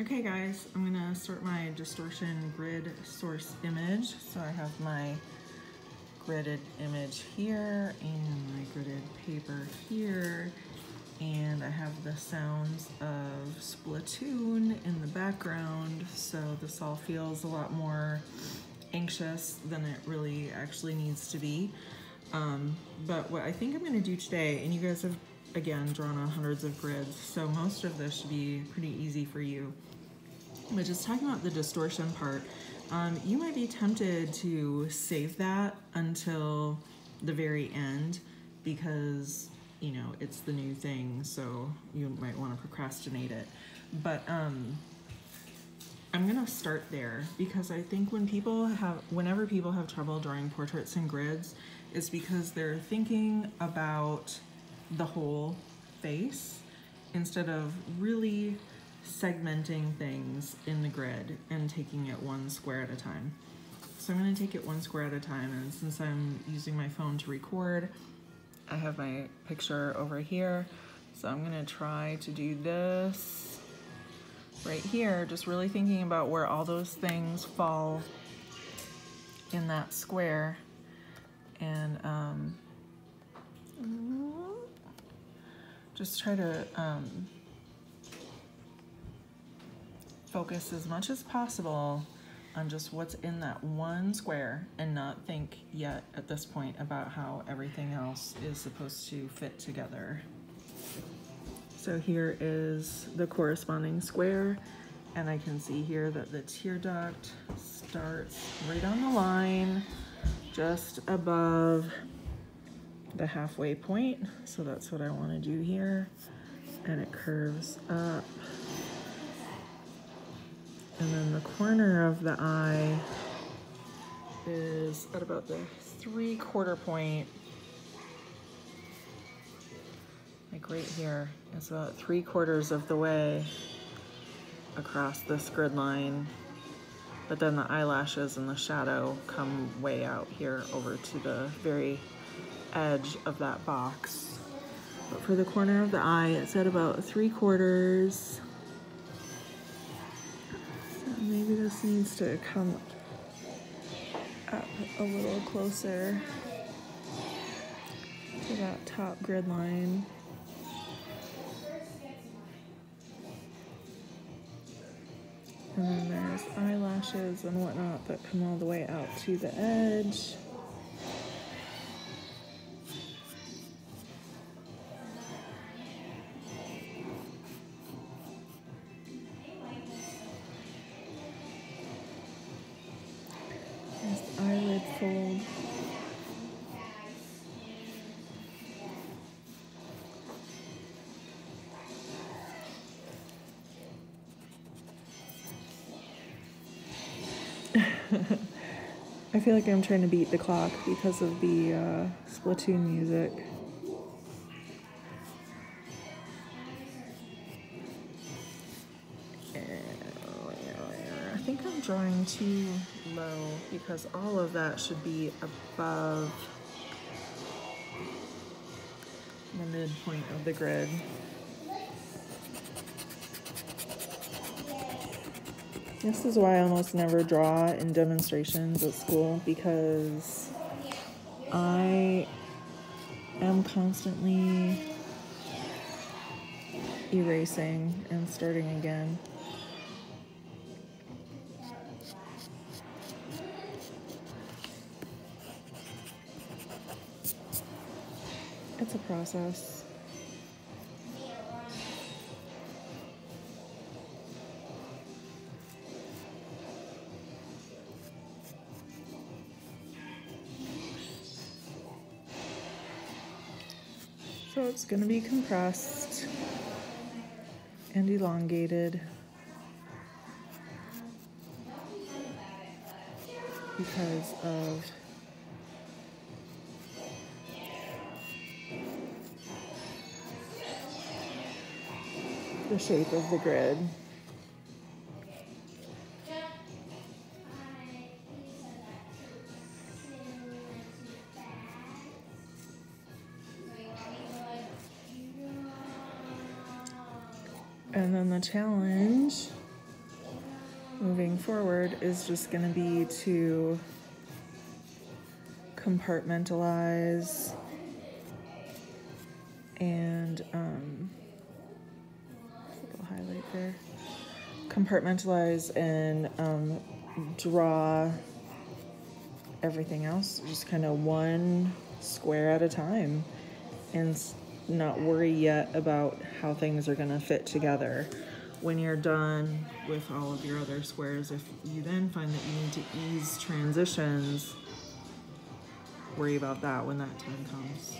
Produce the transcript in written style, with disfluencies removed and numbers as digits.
Okay guys, I'm gonna start my distortion grid source image. So I have my gridded image here and my gridded paper here, and I have the sounds of Splatoon in the background, so this all feels a lot more anxious than it really actually needs to be. But what I think I'm gonna do today, and you guys have again drawn on hundreds of grids, so most of this should be pretty easy for you. But just talking about the distortion part, you might be tempted to save that until the very end because, you know, it's the new thing, so you might want to procrastinate it. But I'm gonna start there because I think whenever people have trouble drawing portraits in grids, it's because they're thinking about the whole face instead of really segmenting things in the grid and taking it one square at a time. So I'm going to take it one square at a time, and since I'm using my phone to record, I have my picture over here, so I'm going to try to do this right here, just really thinking about where all those things fall in that square, and just try to focus as much as possible on just what's in that one square and not think yet at this point about how everything else is supposed to fit together. So here is the corresponding square, and I can see here that the tear duct starts right on the line just above the halfway point, so that's what I want to do here, and it curves up. And then the corner of the eye is at about the 3/4 point, like right here. It's about 3/4 of the way across this grid line, but then the eyelashes and the shadow come way out here over to the very edge of that box. But for the corner of the eye, it's at about 3/4. Maybe this needs to come up a little closer to that top grid line. And then there's eyelashes and whatnot that come all the way out to the edge. Eyelid fold. I feel like I'm trying to beat the clock because of the Splatoon music. I think I'm drawing too low because all of that should be above the midpoint of the grid. This is why I almost never draw in demonstrations at school, because I am constantly erasing and starting again. It's a process. So it's going to be compressed and elongated because of the shape of the grid. And then the challenge moving forward is just going to be to compartmentalize and little highlight there. Compartmentalize and draw everything else just kind of one square at a time, and not worry yet about how things are going to fit together. When you're done with all of your other squares, if you then find that you need to ease transitions, worry about that when that time comes.